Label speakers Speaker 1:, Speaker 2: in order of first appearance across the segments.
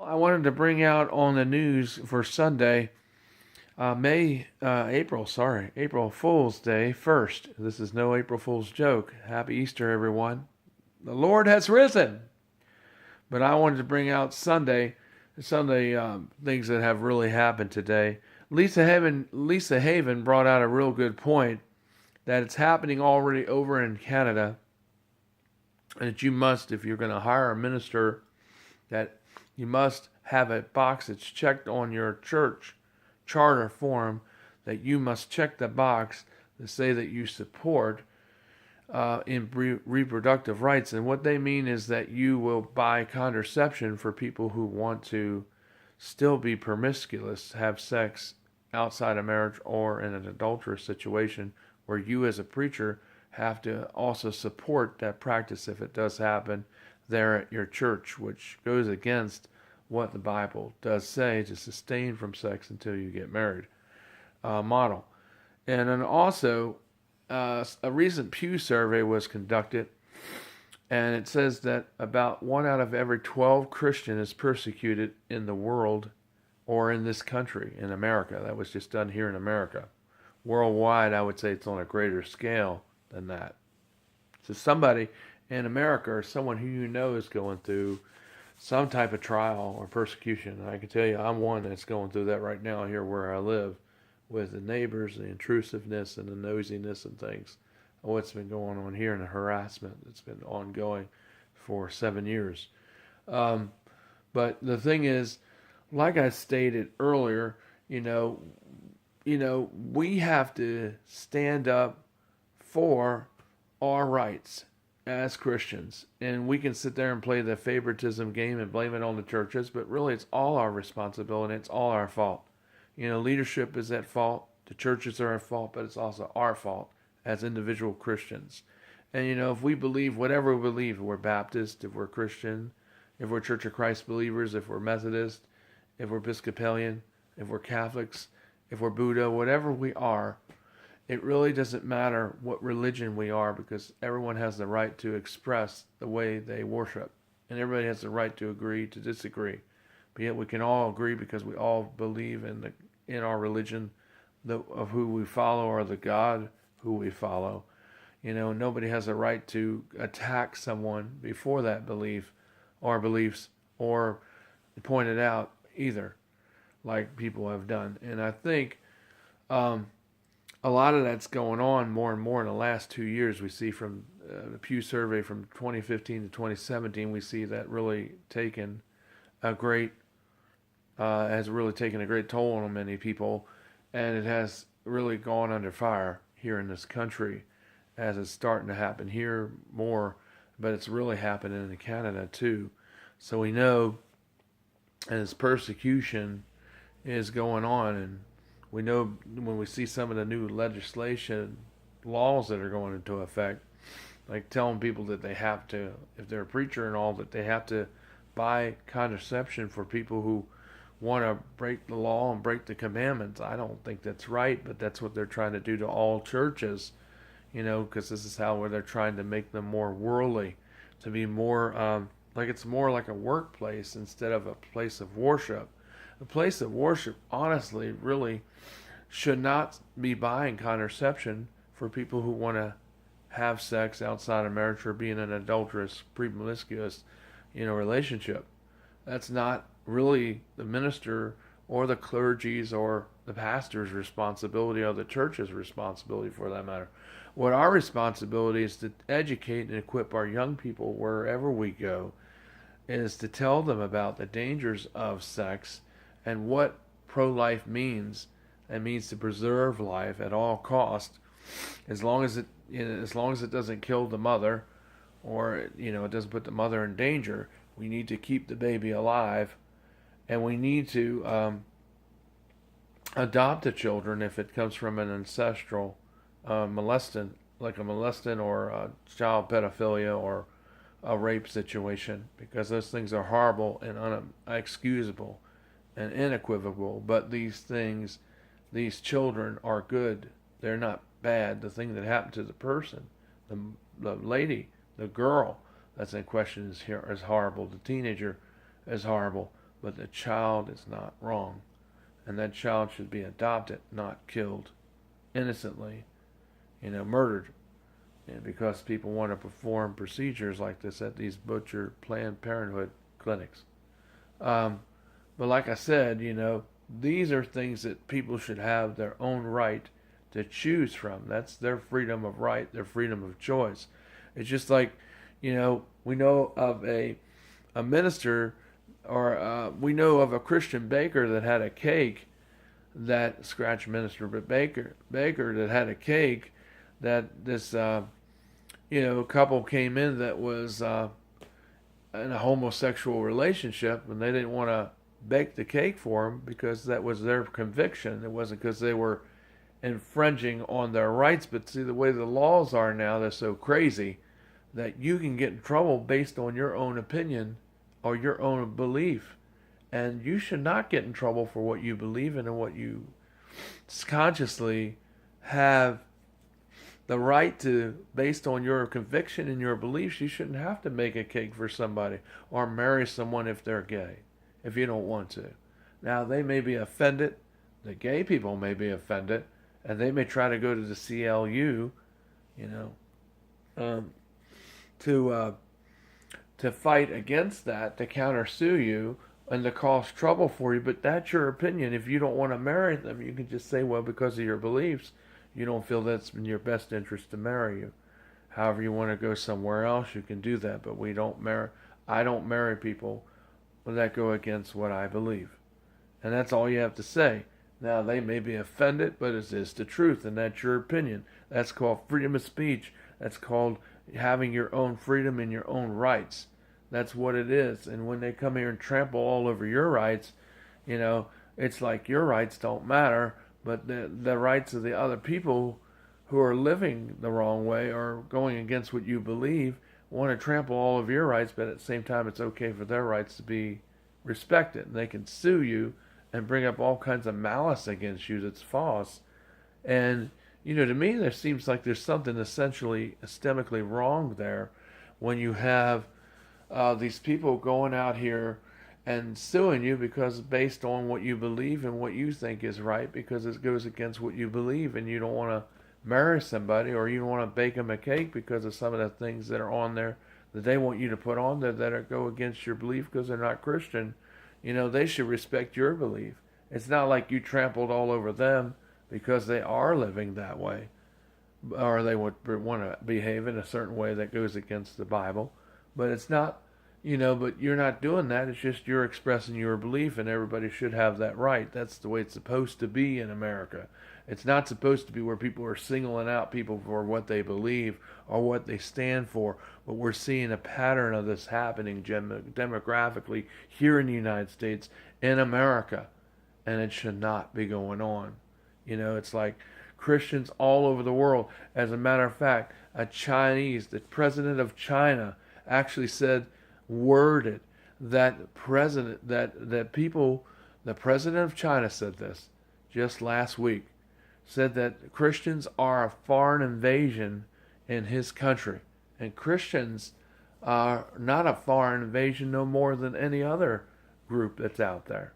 Speaker 1: I wanted to bring out on the news for Sunday, April Fool's Day 1st. This is no April Fool's joke. Happy Easter, everyone. The Lord has risen. But I wanted to bring out Sunday things that have really happened today. Lisa Haven brought out a real good point that it's happening already over in Canada, and that you must, if you're going to hire a minister, that you must have a box that's checked on your church charter form, that you must check the box to say that you support reproductive rights. And what they mean is that you will buy contraception for people who want to still be promiscuous, have sex outside of marriage or in an adulterous situation, where you as a preacher have to also support that practice if it does happen there at your church, which goes against what the Bible does say to sustain from sex until you get married model. And then also, a recent Pew survey was conducted, and it says that about 1 out of every 12 Christian is persecuted in the world or in this country, in America. That was just done here in America. Worldwide, I would say it's on a greater scale than that. So somebody in America, or someone who you know, is going through some type of trial or persecution. And I can tell you, I'm one that's going through that right now here where I live, with the neighbors, the intrusiveness and the nosiness and things. What's been going on here, and the harassment that's been ongoing for 7 years. But the thing is, like I stated earlier, we have to stand up for our rights as Christians. And we can sit there and play the favoritism game and blame it on the churches, but really it's all our responsibility. It's all our fault. Leadership is at fault. The churches are at fault, but it's also our fault as individual Christians. And, if we believe whatever we believe, if we're Baptist, if we're Christian, if we're Church of Christ believers, if we're Methodist, if we're Episcopalian, if we're Catholics, if we're Buddha, whatever we are, it really doesn't matter what religion we are, because everyone has the right to express the way they worship. And everybody has the right to agree to disagree. But yet we can all agree because we all believe in our religion of who we follow, or the God who we follow. Nobody has a right to attack someone before that belief or beliefs, or point it out either, like people have done. And I think a lot of that's going on more and more in the last 2 years. We see from the Pew survey from 2015 to 2017, we see that really taken a great has really taken a great toll on many people, and it has really gone under fire here in this country, as it's starting to happen here more, but it's really happening in Canada too. So we know as persecution is going on, and we know when we see some of the new legislation laws that are going into effect, like telling people that they have to, if they're a preacher and all, that they have to buy contraception for people who want to break the law and break the commandments. I don't think that's right, but that's what they're trying to do to all churches, because this is how they're trying to make them more worldly, to be more like it's more like a workplace instead of a place of worship. A place of worship, honestly, really should not be buying contraception for people who want to have sex outside of marriage or be in an adulterous, promiscuous, relationship. That's not really the minister or the clergy's or the pastor's responsibility, or the church's responsibility for that matter. What our responsibility is to educate and equip our young people wherever we go, is to tell them about the dangers of sex and what pro-life means. It means to preserve life at all costs, as long as it doesn't kill the mother, or it doesn't put the mother in danger. We need to keep the baby alive, and we need to adopt the children if it comes from an ancestral molesting, like a molesting or a child pedophilia or a rape situation, because those things are horrible and unexcusable and unequivocal. But these children are good. They're not bad. The thing that happened to the person, the lady, the girl that's in question is horrible. The teenager is horrible. but the child is not wrong. And that child should be adopted, not killed innocently, murdered. And because people want to perform procedures like this at these butcher Planned Parenthood clinics. But like I said, these are things that people should have their own right to choose from. That's their freedom of right, their freedom of choice. It's just like, we know of a minister, or we know of a Christian baker that had a cake that, scratch minister, but baker that had a cake that this, couple came in that was in a homosexual relationship, and they didn't want to bake the cake for him because that was their conviction. It wasn't because they were infringing on their rights. But see, the way the laws are now, they're so crazy that you can get in trouble based on your own opinion or your own belief. And you should not get in trouble for what you believe in and what you consciously have the right to, based on your conviction and your beliefs. You shouldn't have to make a cake for somebody or marry someone if they're gay, if you don't want to. Now, they may be offended. The gay people may be offended, and they may try to go to the CLU, to fight against that, to countersue you, and to cause trouble for you. But that's your opinion. If you don't want to marry them, you can just say, well, because of your beliefs, you don't feel that's in your best interest to marry you. However, you want to go somewhere else, you can do that. But I don't marry people that go against what I believe. And that's all you have to say. Now, they may be offended, but it is the truth, and that's your opinion. That's called freedom of speech. That's called having your own freedom and your own rights. That's what it is. And when they come here and trample all over your rights, it's like your rights don't matter, but the rights of the other people who are living the wrong way or going against what you believe want to trample all of your rights, but at the same time, it's okay for their rights to be respected. And they can sue you and bring up all kinds of malice against you that's false. And, to me, there seems like there's something essentially systemically wrong there when you have these people going out here and suing you because based on what you believe and what you think is right, because it goes against what you believe, and you don't want to marry somebody, or you don't want to bake them a cake because of some of the things that are on there that they want you to put on there that go against your belief because they're not Christian. They should respect your belief. It's not like you trampled all over them because they are living that way, or they would want to behave in a certain way that goes against the Bible. But it's not, but you're not doing that. It's just you're expressing your belief, and everybody should have that right. That's the way it's supposed to be in America. It's not supposed to be where people are singling out people for what they believe or what they stand for. But we're seeing a pattern of this happening demographically here in the United States, in America. And it should not be going on. It's like Christians all over the world. As a matter of fact, the president of China actually worded that the president of China said this just last week, said that Christians are a foreign invasion in his country. And Christians are not a foreign invasion no more than any other group that's out there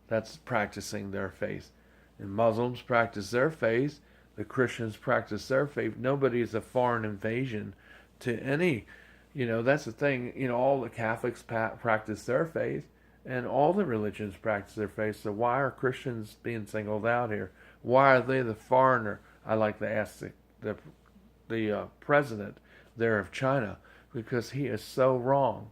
Speaker 1: that's practicing their faith. And Muslims practice their faith. The Christians practice their faith. Nobody is a foreign invasion to any, that's the thing. All the Catholics practice their faith, and all the religions practice their faith. So why are Christians being singled out here? Why are they the foreigner? I like to ask the president there of China, because he is so wrong.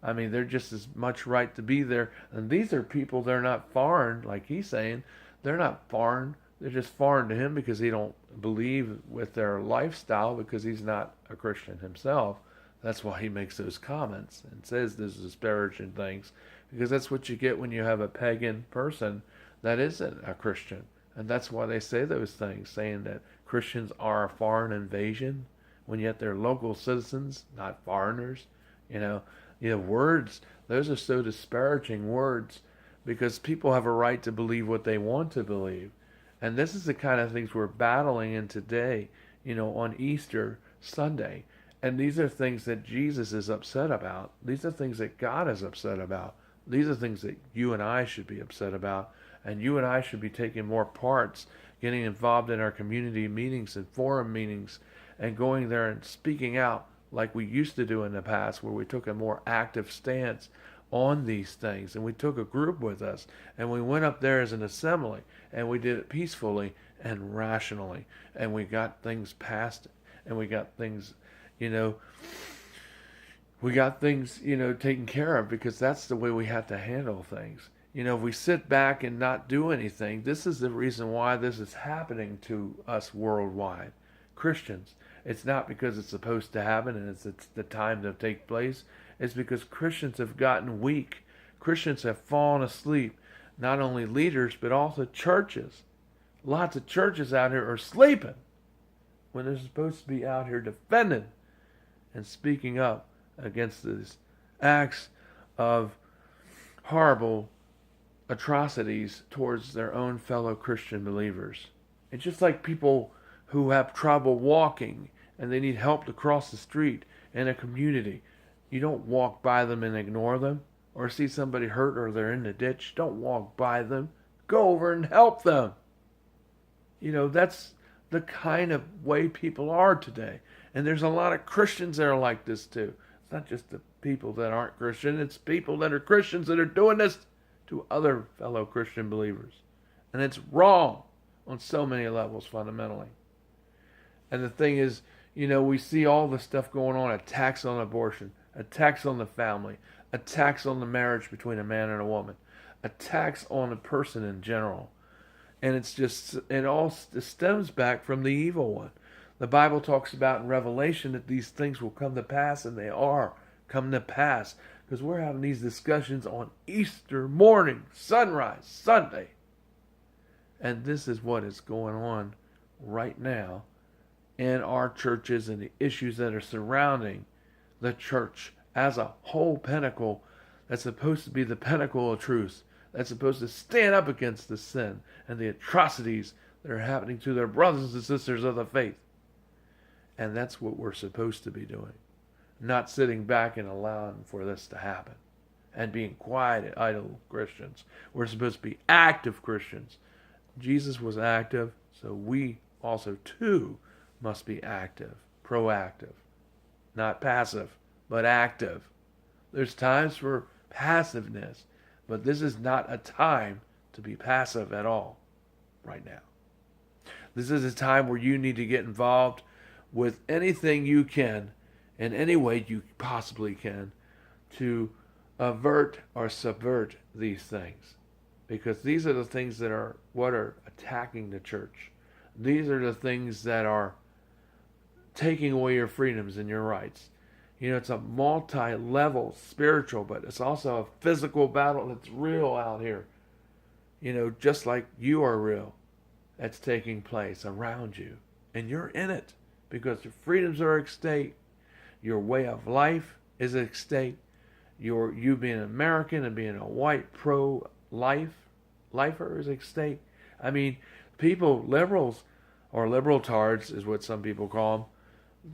Speaker 1: I mean, they're just as much right to be there. And these are people, they're not foreign, like he's saying. They're not foreign. They're just foreign to him because he don't believe with their lifestyle, because he's not a Christian himself. That's why he makes those comments and says those disparaging things, because that's what you get when you have a pagan person that isn't a Christian. And that's why they say those things, saying that Christians are a foreign invasion, when yet they're local citizens, not foreigners. Words, those are so disparaging words, because people have a right to believe what they want to believe. And this is the kind of things we're battling in today, on Easter Sunday. And these are things that Jesus is upset about. These are things that God is upset about. These are things that you and I should be upset about, and you and I should be taking more parts, getting involved in our community meetings and forum meetings, and going there and speaking out like we used to do in the past, where we took a more active stance on these things, and we took a group with us, and we went up there as an assembly, and we did it peacefully and rationally, and we got things passed, and we got things, you know, taken care of, because that's the way we have to handle things. If we sit back and not do anything, this is the reason why this is happening to us worldwide. Christians, it's not because it's supposed to happen and it's the time to take place. It's because Christians have gotten weak. Christians have fallen asleep. Not only leaders, but also churches. Lots of churches out here are sleeping when they're supposed to be out here defending and speaking up against these acts of horrible atrocities towards their own fellow Christian believers. It's just like people who have trouble walking and they need help to cross the street in a community. You don't walk by them and ignore them, or see somebody hurt or they're in the ditch. Don't walk by them. Go over and help them. That's the kind of way people are today. And there's a lot of Christians that are like this too. It's not just the people that aren't Christian. It's people that are Christians that are doing this to other fellow Christian believers. And it's wrong on so many levels fundamentally. And the thing is, we see all the stuff going on, attacks on abortion, attacks on the family, attacks on the marriage between a man and a woman, attacks on a person in general. And it all stems back from the evil one. The Bible talks about in Revelation that these things will come to pass, and they are coming to pass, because we're having these discussions on Easter morning, sunrise, Sunday. And this is what is going on right now in our churches and the issues that are surrounding the church as a whole pinnacle that's supposed to be the pinnacle of truth, that's supposed to stand up against the sin and the atrocities that are happening to their brothers and sisters of the faith. And that's what we're supposed to be doing. Not sitting back and allowing for this to happen and being quiet, idle Christians. We're supposed to be active Christians. Jesus was active, so we also too must be active, proactive. Not passive, but active. There's times for passiveness, but this is not a time to be passive at all right now. This is a time where you need to get involved with anything you can, in any way you possibly can, to avert or subvert these things. Because these are the things that are what are attacking the church. These are the things that are taking away your freedoms and your rights. It's a multi-level spiritual, but it's also a physical battle that's real out here. Just like you are real, that's taking place around you. And you're in it because your freedoms are at stake. Your way of life is at stake. You being an American and being a white pro-lifer is at stake. I mean, people, liberals, or liberal-tards is what some people call them,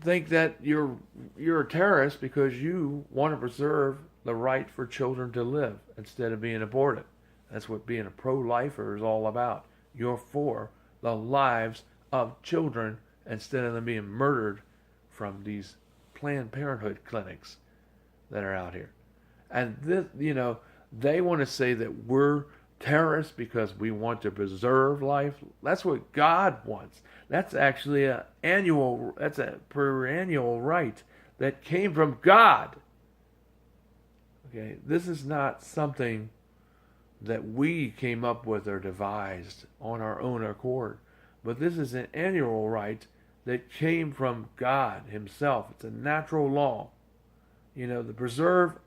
Speaker 1: think that you're a terrorist because you want to preserve the right for children to live instead of being aborted. That's what being a pro-lifer is all about. You're for the lives of children instead of them being murdered from these Planned Parenthood clinics that are out here. And this, they want to say that we're terrorists because we want to preserve life. That's what God wants. That's actually a perennial right that came from God. Okay, this is not something that we came up with or devised on our own accord, but this is an annual right that came from God Himself. It's a natural law. The preserve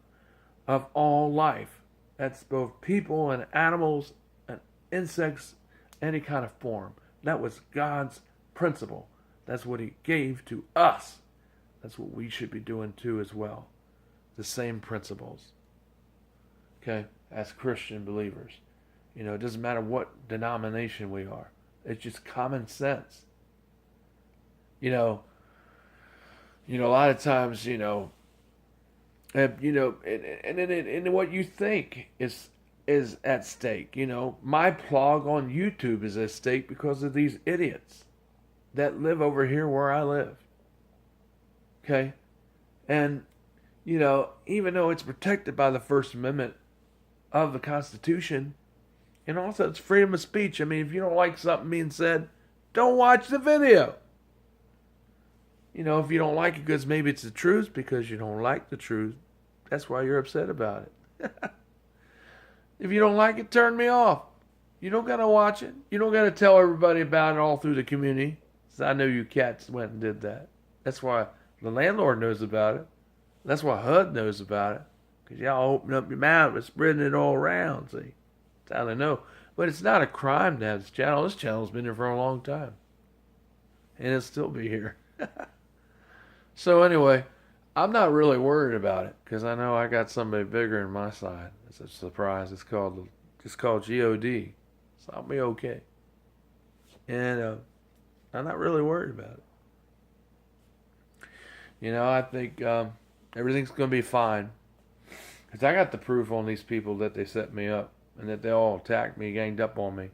Speaker 1: of all life. That's both people and animals and insects, any kind of form. That was God's principle. That's what He gave to us. That's what we should be doing too as well. The same principles. Okay? As Christian believers. It doesn't matter what denomination we are. It's just common sense. A lot of times, And what you think is at stake. My blog on YouTube is at stake because of these idiots that live over here where I live. Okay? And, even though it's protected by the First Amendment of the Constitution, and also it's freedom of speech. I mean, if you don't like something being said, don't watch the video. If you don't like it because maybe it's the truth, because you don't like the truth, that's why you're upset about it. If you don't like it, turn me off. You don't got to watch it. You don't got to tell everybody about it all through the community. So I know you cats went and did that. That's why the landlord knows about it. That's why HUD knows about it. Because y'all open up your mouth and spreading it all around. See? That's how they know. But it's not a crime to have this channel. This channel's been here for a long time. And it'll still be here. So anyway, I'm not really worried about it. Because I know I got somebody bigger in my side. It's a surprise. It's called GOD. So I'll be okay. And I'm not really worried about it. I think everything's going to be fine. Because I got the proof on these people that they set me up. And that they all attacked me, ganged up on me.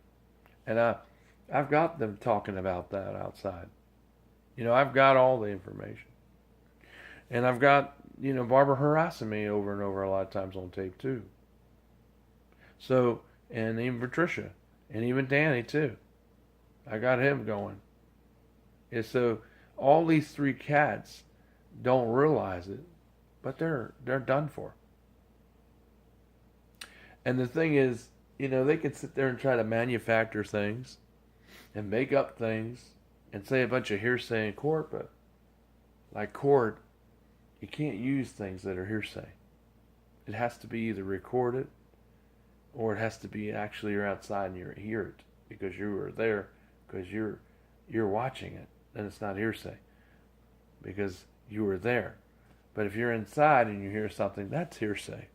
Speaker 1: And I've got them talking about that outside. I've got all the information. And I've got, Barbara harassing me over and over a lot of times on tape too. So, and even Patricia. And even Danny too. I got him going. And so, all these three cats don't realize it. But they're done for. And the thing is, they can sit there and try to manufacture things and make up things and say a bunch of hearsay in court, but like court, you can't use things that are hearsay. It has to be either recorded or it has to be actually you're outside and you hear it because you were there, because you're watching it, then it's not hearsay because you were there. But if you're inside and you hear something, that's hearsay.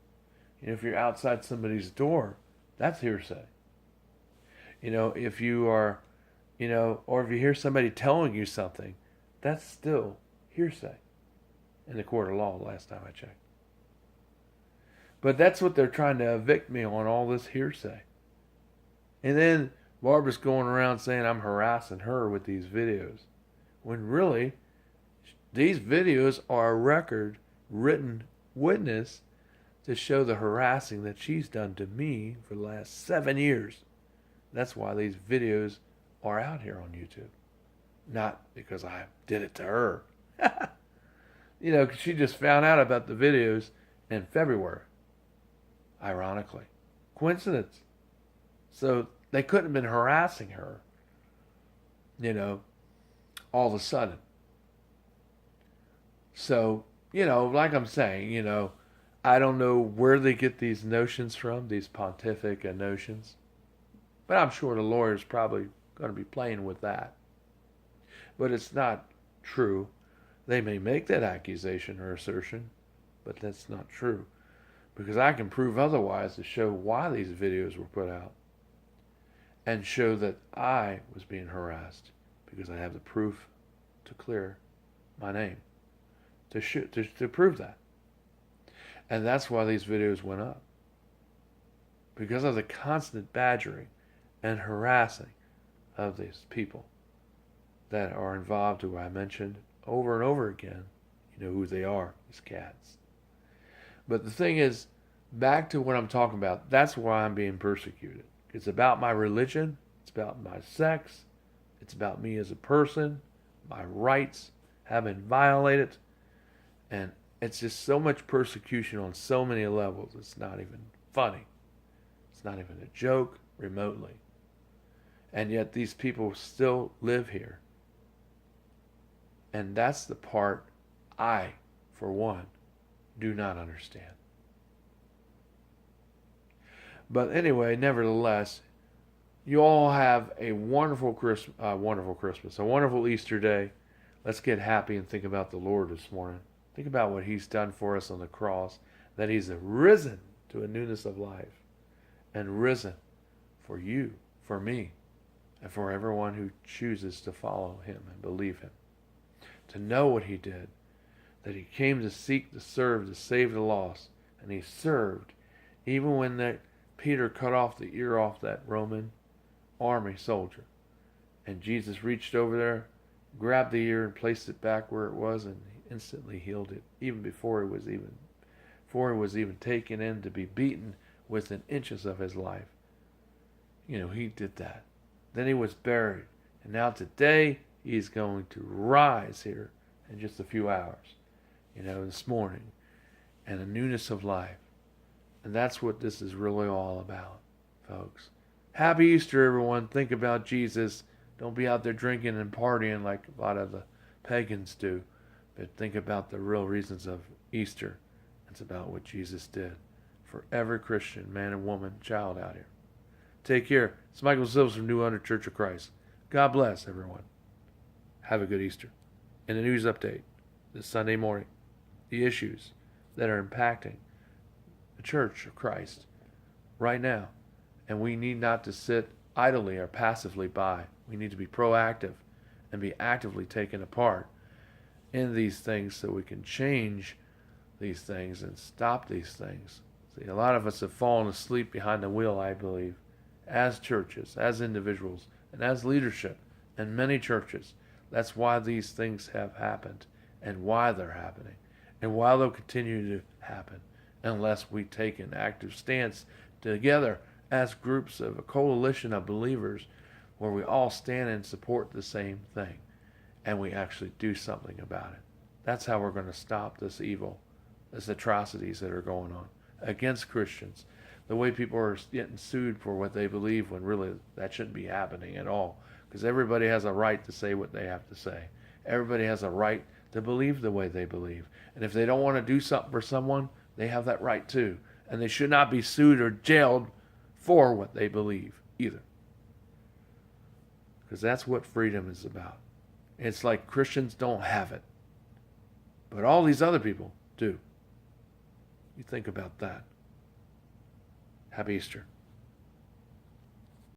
Speaker 1: If you're outside somebody's door, that's hearsay. If you are, or if you hear somebody telling you something, that's still hearsay in the court of law, last time I checked. But that's what they're trying to evict me on, all this hearsay. And then Barbara's going around saying I'm harassing her with these videos. When really, these videos are a record, written witness to show the harassing that she's done to me for the last 7 years. That's why these videos are out here on YouTube. Not because I did it to her. 'Cause she just found out about the videos in February. Ironically. Coincidence. So they couldn't have been harassing her, all of a sudden. So, like I'm saying, I don't know where they get these notions from, these pontific notions. But I'm sure the lawyer's probably going to be playing with that. But it's not true. They may make that accusation or assertion, but that's not true. Because I can prove otherwise to show why these videos were put out. And show that I was being harassed. Because I have the proof to clear my name. To prove that. And that's why these videos went up. Because of the constant badgering and harassing of these people that are involved, who I mentioned over and over again. You know who they are, these cats. But the thing is, back to what I'm talking about, that's why I'm being persecuted. It's about my religion, it's about my sex, it's about me as a person, my rights have been violated, and it's just so much persecution on so many levels, it's not even funny. It's not even a joke remotely. And yet these people still live here. And that's the part I, for one, do not understand. But anyway, nevertheless, you all have a wonderful Christmas, a wonderful Easter day. Let's get happy and think about the Lord this morning. Think about what He's done for us on the cross, that He's risen to a newness of life, and risen for you, for me, and for everyone who chooses to follow Him and believe Him. To know what He did, that he came to seek, to serve, to save the lost. And he served. Even when Peter cut off the ear off that Roman army soldier. And Jesus reached over there, grabbed the ear and placed it back where it was, and instantly healed it, even before it was even taken in to be beaten within inches of his life. He did that. Then he was buried. And now today, he's going to rise here in just a few hours, this morning, and a newness of life. And that's what this is really all about, folks. Happy Easter, everyone. Think about Jesus. Don't be out there drinking and partying like a lot of the pagans do. But think about the real reasons of Easter. It's about what Jesus did for every Christian, man and woman, child out here. Take care. It's Michael Sills from New Under Church of Christ. God bless, everyone. Have a good Easter. In the news update this Sunday morning, the issues that are impacting the Church of Christ right now. And we need not to sit idly or passively by. We need to be proactive and be actively taken apart in these things so we can change these things and stop these things. See, a lot of us have fallen asleep behind the wheel, I believe, as churches, as individuals, and as leadership in many churches. That's why these things have happened and why they're happening and why they'll continue to happen unless we take an active stance together as groups of a coalition of believers where we all stand and support the same thing and we actually do something about it. That's how we're going to stop this evil, this atrocities that are going on against Christians. The way people are getting sued for what they believe when really that shouldn't be happening at all. Because everybody has a right to say what they have to say. Everybody has a right to believe the way they believe. And if they don't want to do something for someone, they have that right too. And they should not be sued or jailed for what they believe either. Because that's what freedom is about. It's like Christians don't have it. But all these other people do. You think about that. Happy Easter.